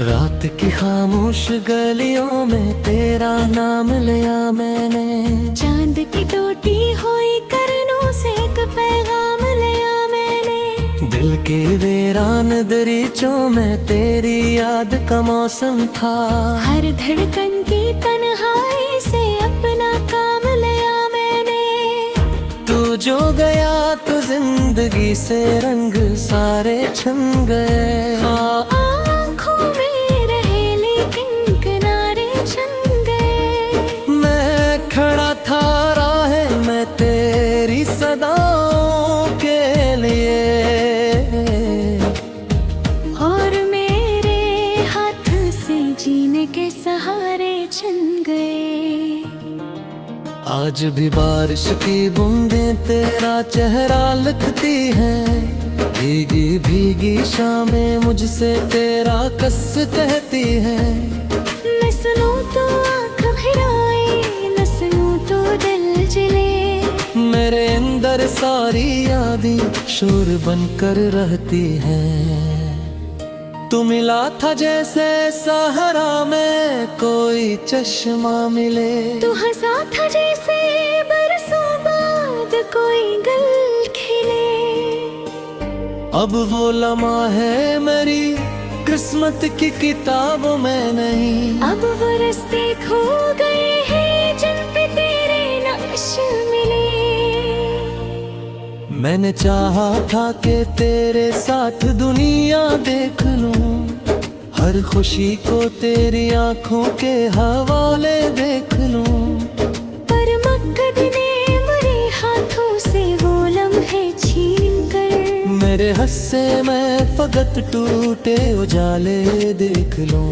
रात की खामोश गलियों में तेरा नाम लिया मैंने। चांद की टूटी हुई करनों से एक पैगाम लिया मैंने। दिल के वीरान दरीचों में तेरी याद का मौसम था। हर धड़कन की तन्हाई से अपना काम लिया मैंने। तू जो गया तो जिंदगी से रंग सारे छन गए। आँखों में रहे लेकिन किनारे छन गए। मैं खड़ा था राह में तेरी सदाओं के लिए, और मेरे हाथ से जीने के सहारे छन गए। आज भी बारिश की बूंदें तेरा चेहरा लिखती हैं। भीगी भीगी शामें मुझसे तेरा कस कहती हैं। मैं सुनूं तो आँख भराए, न सुनूं तो दिल जले। मेरे अंदर सारी यादें शोर बनकर रहती हैं। तू मिला था जैसे सहारा में कोई चश्मा मिले। तू हंसा था जैसे बरसों बाद कोई गल खिले। अब वो लम्हा है मेरी किस्मत की किताबों में नहीं। अब वो रास्ते खो गए हैं जिन पे तेरे नक्श मिले। मैंने चाहा था कि तेरे साथ दुनिया देख लूं। हर खुशी को तेरी आंखों के हवाले देख लूं। पर मकद ने मेरे हाथों से वो लम्हे छीन कर मेरे हस्से में फकत टूटे उजाले देख लूं।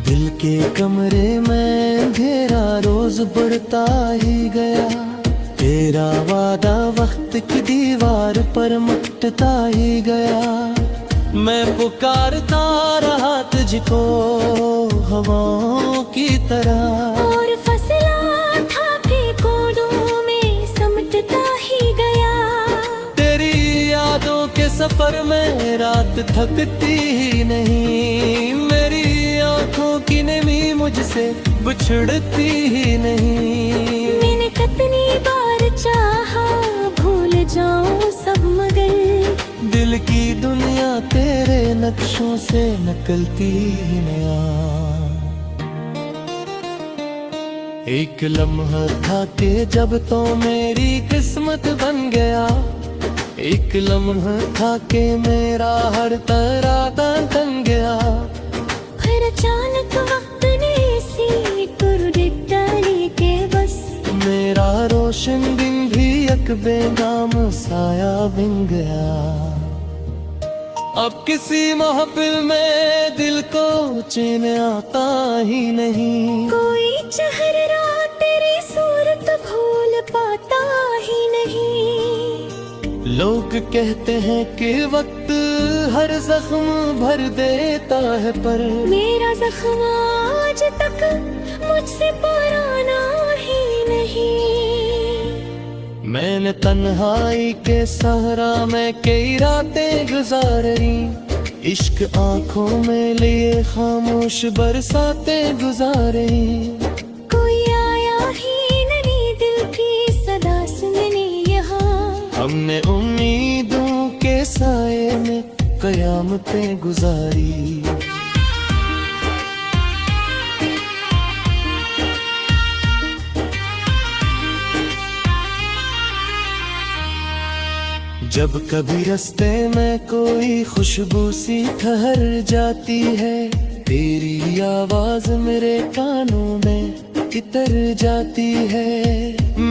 दिल के कमरे में अंधेरा रोज बढ़ता ही गया। तेरा वादा वक्त की दीवार पर मिटता ही गया। मैं पुकारता रहा तुझको हवाओं की तरह, और फसला था भी कोडों में समटता ही गया। तेरी यादों के सफर में रात थकती ही नहीं। मेरी आंखों की नमी मुझसे बिछड़ती ही नहीं। मैंने कितनी बार चाहा भूल जाऊं सब मगर दिल की दुनिया तेरे नक्शों से निकलती ही नया। एक लम्हा था कि जब तो मेरी किस्मत बन गया। एक लम्हा था कि मेरा हर तराता तन गया। फिर अचानक वक्त ने सी कुर्रत डाली के बस मेरा रोशन दिन भी एक बेनाम साया बन गया। अब किसी महफिल में दिल को चैन आता ही नहीं। कोई चेहरा तेरी सूरत भूल पाता ही नहीं। लोग कहते हैं कि वक्त हर जख्म भर देता है, पर मेरा जख्म आज तक मुझसे पुराना ही नहीं। मैंने तन्हाई के सहारा में कई रातें गुजारी। इश्क आंखों में लिए खामोश बरसातें गुजारी। कोई आया ही नहीं दिल की सदा सुनने यहाँ। हमने उम्मीदों के साए में कयामतें गुजारी। जब कभी रास्ते में कोई खुशबू सी ठहर जाती है। तेरी आवाज मेरे कानों में इतर जाती है।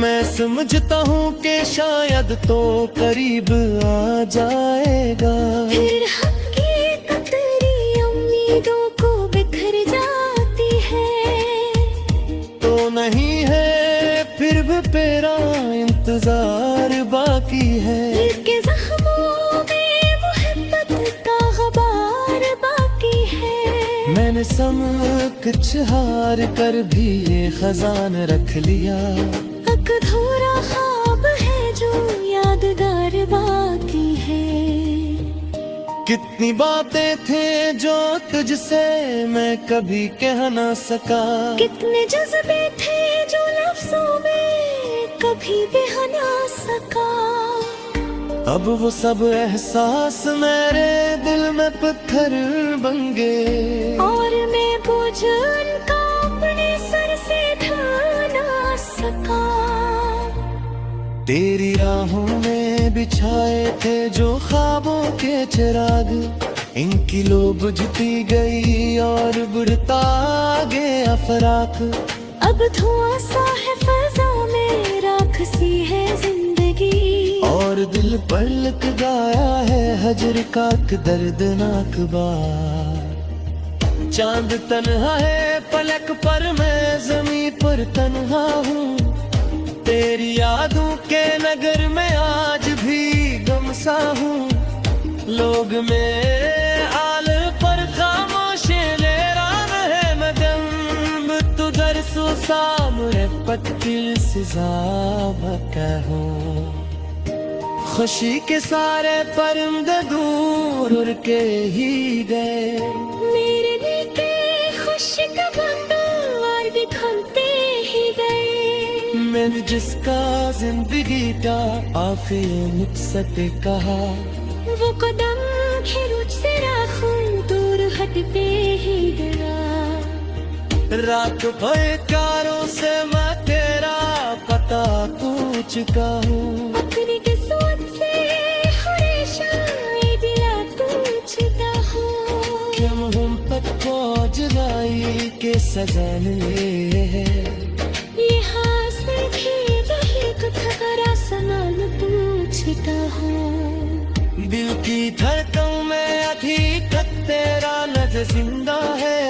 मैं समझता हूँ कि शायद तो करीब आ जाएगा। फिर हक की कतरी उम्मीदों को बिखर जाती है। तो नहीं है फिर भी तेरा इंतजार बाकी है। दिल के जख्मों में मोहब्बत का गबार बाकी है। मैंने समक्ष हार कर भी ये खजान रख लिया। अधूरा ख्वाब है जो यादगार बाकी है। कितनी बातें थे जो तुझसे मैं कभी कह ना सका। कितने जज्बे थे जो लफ्जों में कभी बह ना सका। अब वो सब एहसास मेरे दिल में पत्थर बन गए। और मैं बोझ उनका अपने सर से ढा ना सका। तेरी राहों में बिछाए थे जो ख्वाबों के चिराग, इनकी लो बुझती गई और बुढ़ता गया फराक। अब धुआं सा है फजा में, राख सी है जिंदगी। और दिल पर लिख गाया है हजर का दर्दनाक बार। चांद तन्हा है पलक पर, मैं जमीन पर तन्हा हूँ। तेरी यादों के नगर में आज भी गमसा हूँ। लोग मेरे हाल पर खामोश ले रहा है मदम। तू दर सो सामने पत्तिल सिजाब कहूँ। खुशी के सारे परिंदे दूर उड़ के ही गए। मेरे दिल के खुशी का बंदर भी खुलते ही गए। मैंने जिसका जिंदगी का आखिर मुझसे कहा, वो कदम खिरुच से राखूं दूर हटते ही गया। रात भर कारों से मैं तेरा पता पूछता हूँ। अपनी किस्मत से हमेशा ये दिला पूछता हूँ। क्यों हम तक पहुँच गई के सजा मिले है। यहाँ से भी दहक थकरा सवाल पूछता हूँ। दिल की धड़कन में अधिक तेरा नज़र जिंदा है।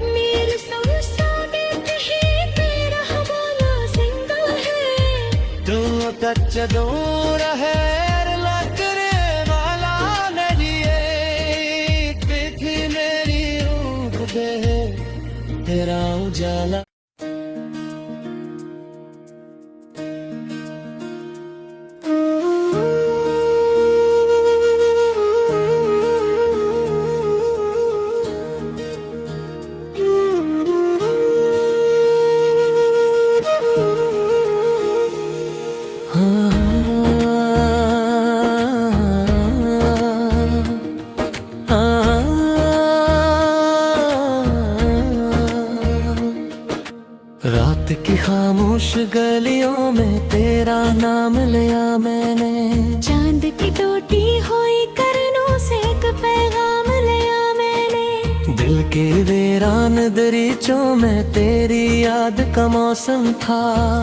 मेरे सामने ही तेरा हवाला जिंदा है। तुम कच्च दूर है लकरे वाला नदिए। पीठी मेरी रूह दे तेरा उजाला। रात की खामोश गलियों में तेरा नाम लिया मैंने। चांद की टोटी हुई करनों से एक पैगाम लिया मैंने। दिल के वीरान दरीचों में तेरी याद का मौसम था।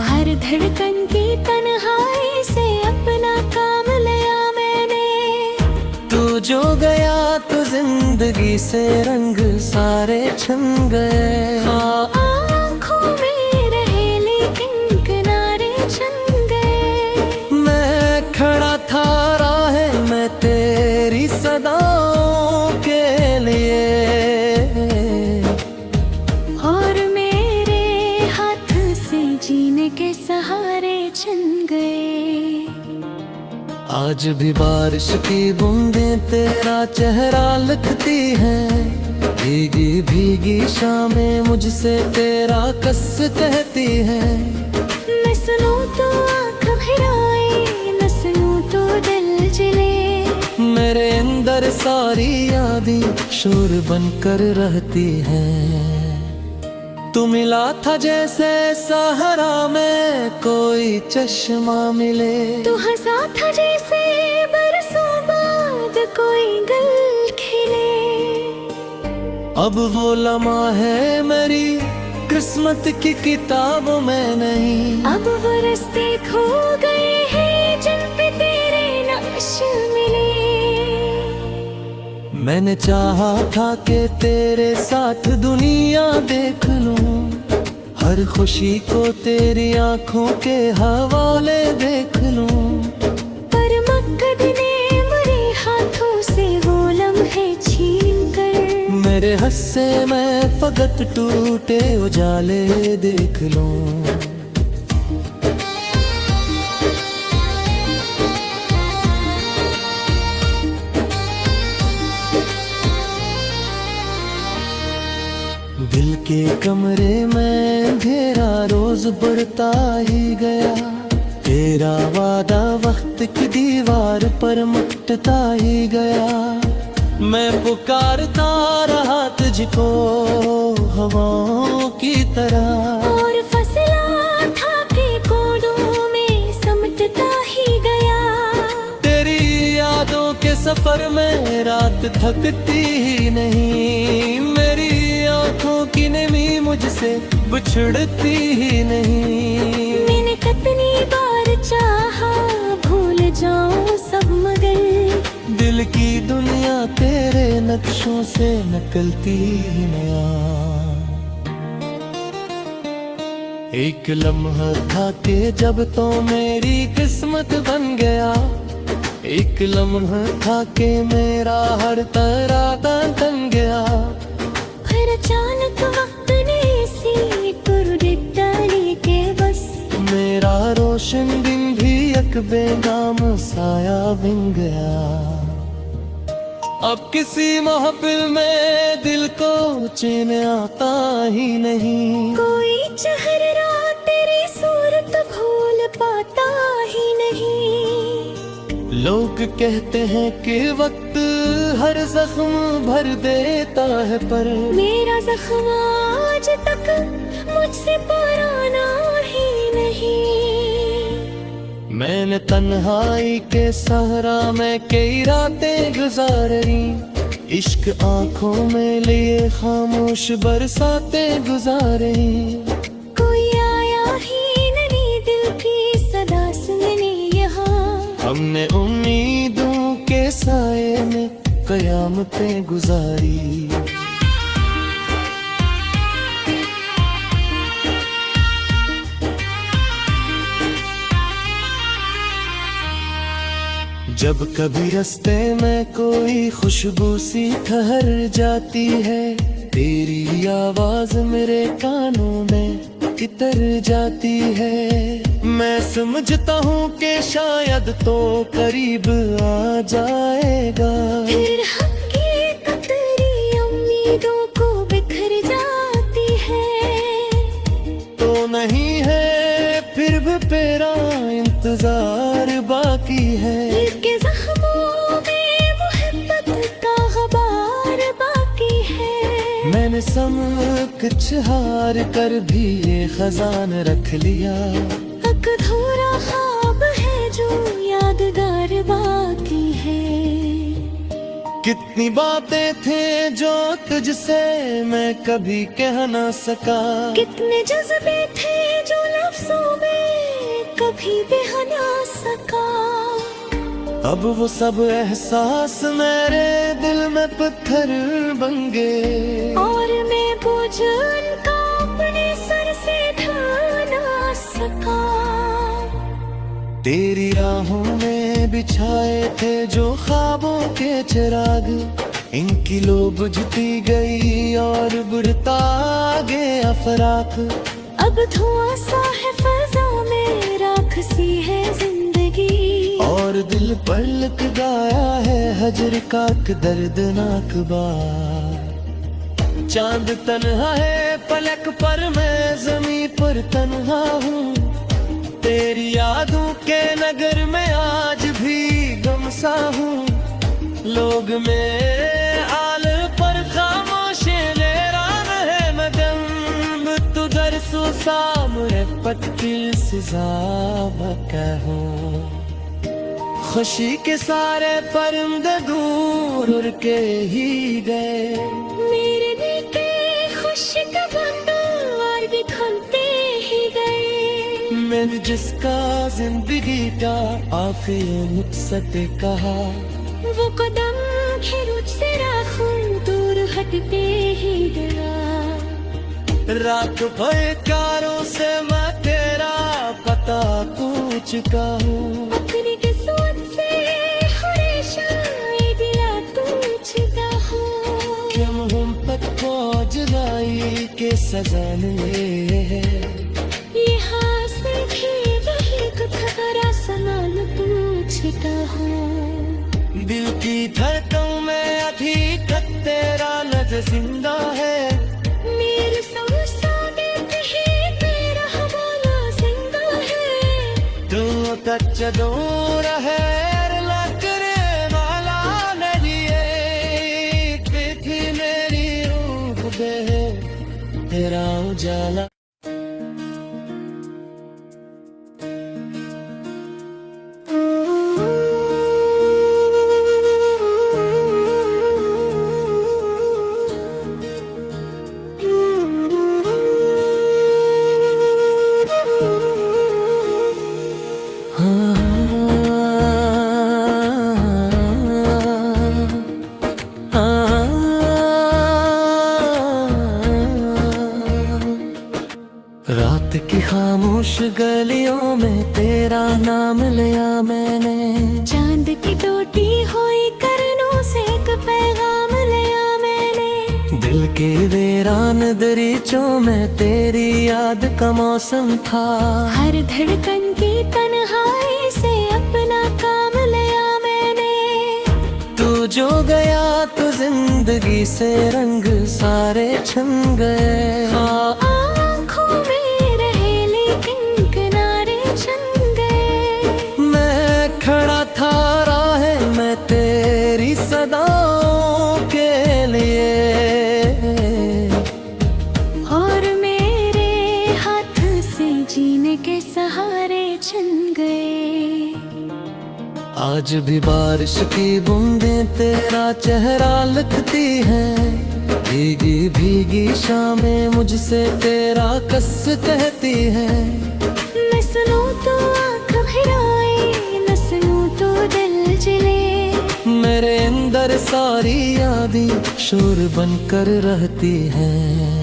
हर धड़कन की तन्हाई से अपना काम लिया मैंने। तू जो गया तो जिंदगी से रंग सारे छन गए। आँखों में रहे लेकिन किनारे छन गए। मैं खड़ा था राह में तेरी सदाओं के लिए। और मेरे हाथ से जीने के सहारे छन गए। आज भी बारिश की बूंदें तेरा चेहरा लिखती हैं। भीगी भीगी शामें मुझसे तेरा कस कहती हैं। मैं सुनूं तो आँख भिराए, न सुनूं तो दिल जले। मेरे अंदर सारी यादें शोर बनकर रहती हैं। तू मिला था जैसे सहारा में कोई चश्मा मिले। तू हंसा था जैसे बरसों बाद कोई गल खिले। अब वो लम्हा है मेरी किस्मत की किताबों में नहीं। अब वो रास्ते खो गए हैं जिन पे तेरे नक्श मिले। मैंने चाहा था कि तेरे साथ दुनिया देख लूं। हर खुशी को तेरी आंखों के हवाले देख लूं। पर मक्कद ने मेरे हाथों से वो लम्हे छीन कर मेरे हस्से मैं फकत टूटे उजाले देख लूं। दिल के कमरे में अंधेरा रोज बढ़ता ही गया, तेरा वादा वक्त की दीवार पर मटता ही गया। मैं पुकारता रहा तुझको हवाओं की तरह, और फसला था के कोडों में समटता ही गया। तेरी यादों के सफर में रात थकती ही नहीं, मेरी आंखों की नमी मुझसे बिछड़ती ही नहीं। मैंने कितनी बार चाहा भूल जाऊं सब, मगर दिल की दुनिया तेरे नक्शों से नकलती ही नया। एक लम्हा था कि जब तो मेरी किस्मत बन गया, एक लम्हा था कि मेरा हर तराता तन गया। फिर अचानक वक्त ने सी कुर्दिक डाली के बस, मेरा रोशन दिन भी एक बेनाम साया बन गया। अब किसी महफिल में दिल को चैन आता ही नहीं, कोई चेहरा तेरी सूरत भूल पाता ही नहीं। लोग कहते हैं कि वक्त हर जख्म भर देता है, पर मेरा जख्म आज तक मुझसे पुराना ही नहीं। मैंने तन्हाई के सहरा में कई रातें गुजारी, इश्क आंखों में लिए खामोश बरसातें गुजारी। कोई आया ही नहीं दिल की सदा सुनने यहाँ, हमने उम्मीदों के साए में कयामतें गुजारी। जब कभी रास्ते में कोई खुशबू सी ठहर जाती है, तेरी आवाज मेरे कानों में इतर जाती है। मैं समझता हूँ कि शायद तो करीब आ जाएगा, फिर हकीकत तेरी उम्मीदों को बिखर जाती है। तो नहीं है फिर भी तेरा इंतजार बाकी है, के जख्मों में मोहब्बत का गबार बाकी है। मैंने सब कुछ हार कर भी ये खजान रख लिया, एक अधूरा ख्वाब है जो यादगार बाकी है। कितनी बातें थे जो तुझसे मैं कभी कह ना सका, कितने जज्बे थे जो लफ्जों में कभी बह ना सका। अब वो सब एहसास मेरे दिल में पत्थर बन गए, और मैं बोझ उनका अपने सर से ढा ना सका। तेरी राहों में बिछाए थे जो ख्वाबों के चिराग, इनकी लो बुझती गई और बुढ़ता गया फराक। अब धुआं सा है फजा में, राख सी है जिंदगी, और दिल पर लिख गाया है हजर का एक दर्दनाक बार। चांद तन्हा है पलक पर, मैं जमीन पर तन्हा हूँ। तेरी यादों के नगर में आज भी गमसा हूँ। लोग में आल पर खामोश ले रहा है मदम, तू दर सो सामरे पत्ती सिजा कहूँ। खुशी के सारे परिंदे दूर उड़ के ही गए, मेरे दिल के खुशी का बंधन और भी खुलते ही गए। मैंने जिसका जिंदगी का आखिरी मकसद कहा, वो कदम खिरुच से राखूं दूर हटते ही गया। रात भर कारों से मैं तेरा पता पूछ चुका हूँ, अपनी किस्मत से हमेशा ये दिया पूछता हूँ। क्यों हम जुदाई के सजा मिले हैं। यहाँ से भी वही कथरा सवाल पूछता हूँ। दिल की धड़कन में अभी तक तेरा लफ्ज़ जिंदा है। मेरे सामने भी तेरा हवाला जिंदा है। तू कच्च दूर है लकड़े वाला नहीं है। थी मेरी रूह बे तेरा उजाला। रात की खामोश गलियों में तेरा नाम लिया मैंने। चांद की टोटी हुई करनों से एक पैगाम लिया मैंने। दिल के वीरान दरीचों में तेरी याद का मौसम था। हर धड़कन की तन्हाई से अपना काम लिया मैंने। तू जो गया तो जिंदगी से रंग सारे छन गए। आँखों में रहे लेकिन किनारे छन गए। मैं खड़ा था राह में तेरी सदाओं के लिए। और मेरे हाथ से जीने के सहारे छन गए। आज भी बारिश की बूंदें तेरा चेहरा लिखती हैं। भीगी भीगी शामें मुझसे तेरा कस कहती हैं। मैं सुनूं तो आँख भराए, न सुनूं तो दिल जले। मेरे अंदर सारी यादें शोर बनकर रहती हैं।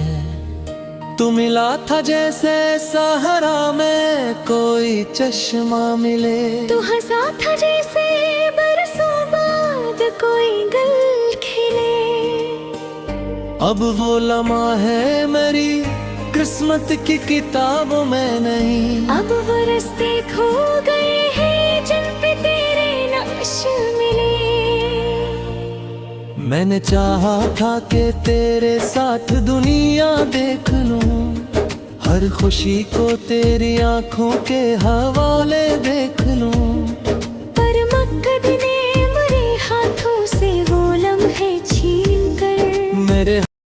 तू मिला था जैसे सहारा में कोई चश्मा मिले। तू हंसा था जैसे बरसों बाद कोई गल खिले। अब वो लम्हा है मेरी किस्मत की किताबों में नहीं। अब वो रास्ते खो गए हैं जिन पे तेरे नक्श मिले। मैंने चाहा था कि तेरे साथ दुनिया देख लूं। हर खुशी को तेरी आंखों के हवाले देख लूं।